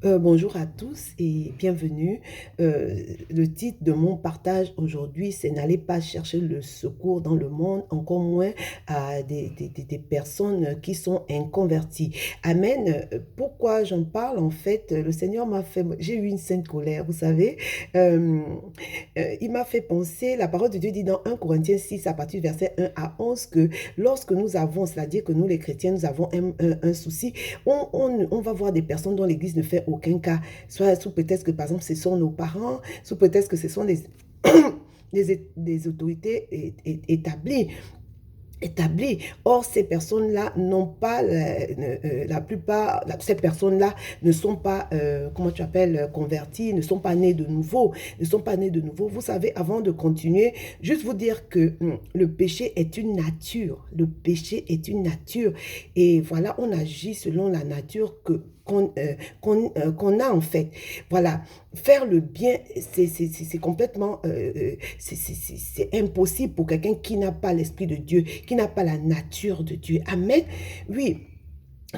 Bonjour à tous et bienvenue. Le titre de mon partage aujourd'hui, c'est «N'allez pas chercher le secours dans le monde, encore moins à des personnes qui sont inconverties». Amen. Pourquoi j'en parle? En fait, le Seigneur m'a fait j'ai eu une sainte colère, vous savez. Hem, il m'a fait penser, la parole de Dieu dit dans 1 Corinthiens 6 à partir du verset 1 à 11 que lorsque nous avons, c'est-à-dire que nous les chrétiens, nous avons un souci, on va voir des personnes dont l'Église ne fait aucun cas, soit sous peut-être que, par exemple, ce sont nos parents, sous peut-être que ce sont des autorités établies. Or, ces personnes-là n'ont pas, la plupart, ces personnes-là ne sont pas, comment tu appelles, converties, ne sont pas nées de nouveau, ne sont pas nées de nouveau. Vous savez, avant de continuer, juste vous dire que le péché est une nature. Le péché est une nature. Et voilà, on agit selon la nature qu'on a en fait. Voilà, faire le bien, c'est complètement, c'est impossible pour quelqu'un qui n'a pas l'Esprit de Dieu, qui n'a pas la nature de Dieu. Amen. Oui.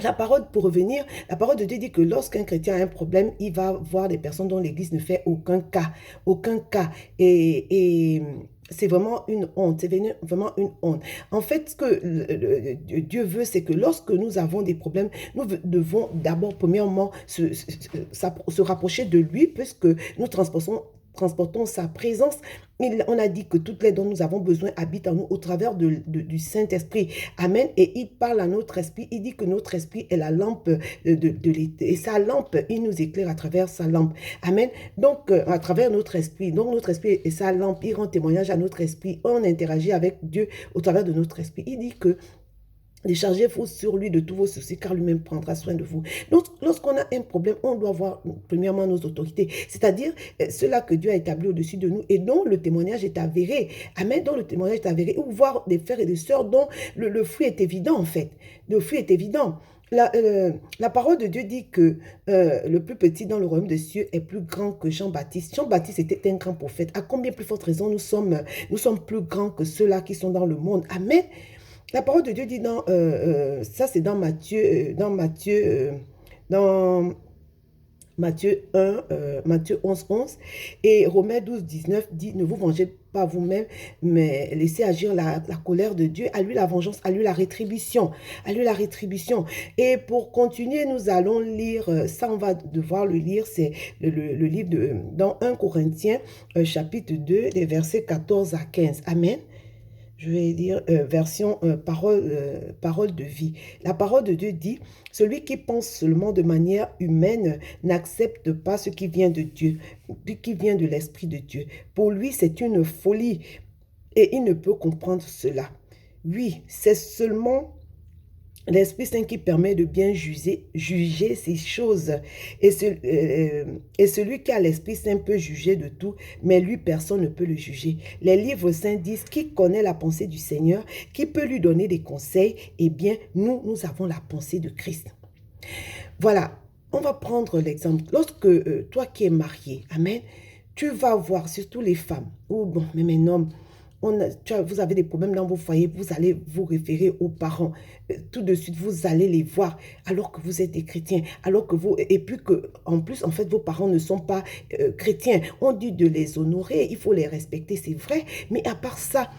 La parole, pour revenir, la parole de Dieu dit que lorsqu'un chrétien a un problème, il va voir des personnes dont l'Église ne fait aucun cas, aucun cas. Et c'est vraiment une honte, c'est vraiment une honte. En fait, ce que Dieu veut, c'est que lorsque nous avons des problèmes, nous devons d'abord, premièrement, se rapprocher de lui, puisque nous transportons sa présence. On a dit que toutes les dont nous avons besoin habitent en nous au travers du Saint-Esprit. Amen. Et il parle à notre esprit. Il dit que notre esprit est la lampe et sa lampe, il nous éclaire à travers sa lampe. Amen. Donc, à travers notre esprit. Donc, notre esprit et sa lampe, il rend témoignage à notre esprit. On interagit avec Dieu au travers de notre esprit. Il dit que déchargez-vous sur lui de tous vos soucis, car lui-même prendra soin de vous. Donc, lorsqu'on a un problème, on doit voir premièrement nos autorités, c'est-à-dire ceux-là que Dieu a établis au-dessus de nous et dont le témoignage est avéré. Amen, dont le témoignage est avéré. Ou voir des frères et des sœurs dont le fruit est évident, en fait. Le fruit est évident. La parole de Dieu dit que le plus petit dans le royaume des cieux est plus grand que Jean-Baptiste. Jean-Baptiste était un grand prophète. À combien plus forte raison nous sommes plus grands que ceux-là qui sont dans le monde. Amen. La parole de Dieu dit ça c'est dans Matthieu 1, Matthieu 11, 11 et Romains 12, 19 dit, ne vous vengez pas vous-même, mais laissez agir la colère de Dieu, à lui la vengeance, à lui la rétribution, à lui la rétribution. Et pour continuer, nous allons lire, ça on va devoir le lire, c'est le livre dans 1 Corinthiens, chapitre 2, les versets 14 à 15. Amen. Je vais lire version parole de vie. La parole de Dieu dit, celui qui pense seulement de manière humaine n'accepte pas ce qui vient de Dieu, qui vient de l'Esprit de Dieu. Pour lui, c'est une folie et il ne peut comprendre cela. Oui, c'est seulement l'Esprit Saint qui permet de bien juger ces choses. Et celui qui a l'Esprit Saint peut juger de tout, mais lui, personne ne peut le juger. Les livres saints disent, qui connaît la pensée du Seigneur, qui peut lui donner des conseils? Eh bien, nous avons la pensée de Christ. Voilà, on va prendre l'exemple. Lorsque toi qui es marié, amen, tu vas voir, surtout les femmes, ou bon, même un homme, vous avez des problèmes dans vos foyers, vous allez vous référer aux parents. Tout de suite, vous allez les voir alors que vous êtes des chrétiens. Et puis que, en plus, en fait, vos parents ne sont pas chrétiens. On dit de les honorer, il faut les respecter, c'est vrai. Mais à part ça,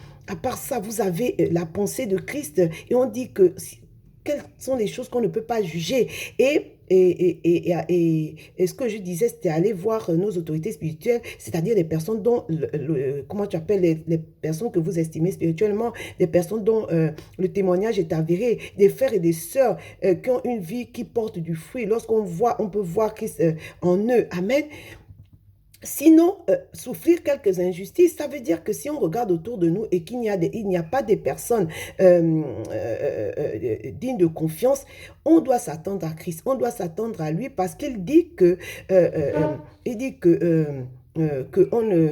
vous avez la pensée de Christ. Et on dit que quelles sont les choses qu'on ne peut pas juger. Et ce que je disais, c'était aller voir nos autorités spirituelles, c'est-à-dire les personnes dont, comment tu appelles, les personnes que vous estimez spirituellement, les personnes dont le témoignage est avéré, des frères et des sœurs qui ont une vie qui porte du fruit. Lorsqu'on voit, on peut voir Christ en eux. Amen. Sinon, souffrir quelques injustices, ça veut dire que si on regarde autour de nous et il n'y a pas des personnes dignes de confiance, on doit s'attendre à Christ, on doit s'attendre à lui parce qu'il dit que on ne,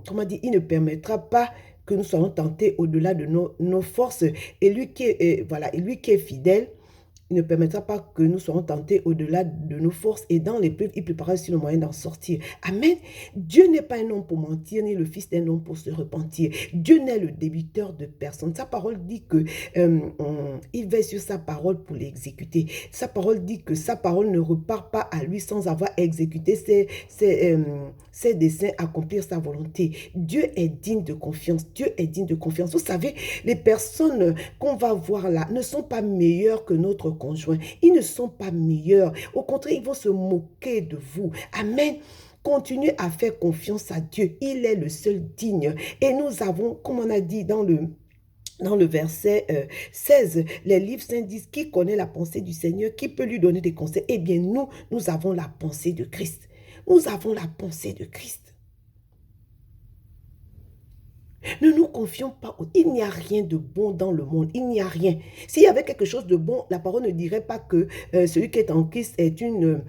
comment dire, il ne permettra pas que nous soyons tentés au-delà de nos forces. Et lui qui est, voilà, et lui qui est fidèle, il ne permettra pas que nous soyons tentés au-delà de nos forces. Et dans l'épreuve, il préparera aussi le moyen d'en sortir. Amen. Dieu n'est pas un homme pour mentir, ni le fils d'un homme pour se repentir. Dieu n'est le débiteur de personne. Sa parole dit que il veille sur sa parole pour l'exécuter. Sa parole dit que sa parole ne repart pas à lui sans avoir exécuté ses desseins, accomplir sa volonté. Dieu est digne de confiance. Dieu est digne de confiance. Vous savez, les personnes qu'on va voir là ne sont pas meilleures que notre conjoint. Ils ne sont pas meilleurs. Au contraire, ils vont se moquer de vous. Amen. Continuez à faire confiance à Dieu. Il est le seul digne. Et nous avons, comme on a dit dans le verset 16, les livres saints disent, qui connaît la pensée du Seigneur, qui peut lui donner des conseils? Eh bien, nous avons la pensée de Christ. Nous avons la pensée de Christ. Ne nous confions pas. Il n'y a rien de bon dans le monde. Il n'y a rien. S'il y avait quelque chose de bon, la parole ne dirait pas que celui qui est en Christ est une...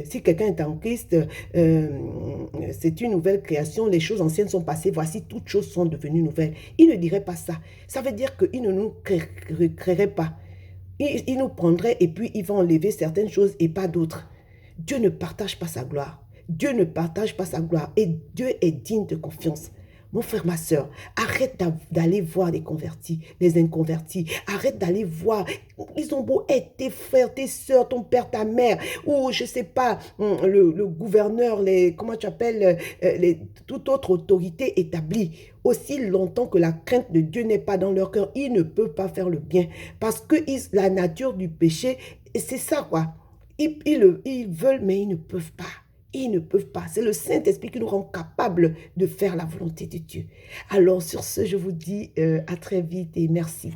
si quelqu'un est en Christ, c'est une nouvelle création. Les choses anciennes sont passées. Voici, toutes choses sont devenues nouvelles. Il ne dirait pas ça. Ça veut dire qu'il ne nous créerait pas. Il nous prendrait et puis il va enlever certaines choses et pas d'autres. Dieu ne partage pas sa gloire. Dieu ne partage pas sa gloire. Et Dieu est digne de confiance. Mon frère, ma soeur, arrête d'aller voir les convertis, les inconvertis. Arrête d'aller voir. Ils ont beau être tes frères, tes soeurs, ton père, ta mère, ou je ne sais pas, le gouverneur, comment tu appelles, toute autre autorité établie. Aussi longtemps que la crainte de Dieu n'est pas dans leur cœur, ils ne peuvent pas faire le bien. Parce que la nature du péché, c'est ça quoi. Ils veulent, mais ils ne peuvent pas. Ils ne peuvent pas. C'est le Saint-Esprit qui nous rend capables de faire la volonté de Dieu. Alors, sur ce, je vous dis à très vite et merci.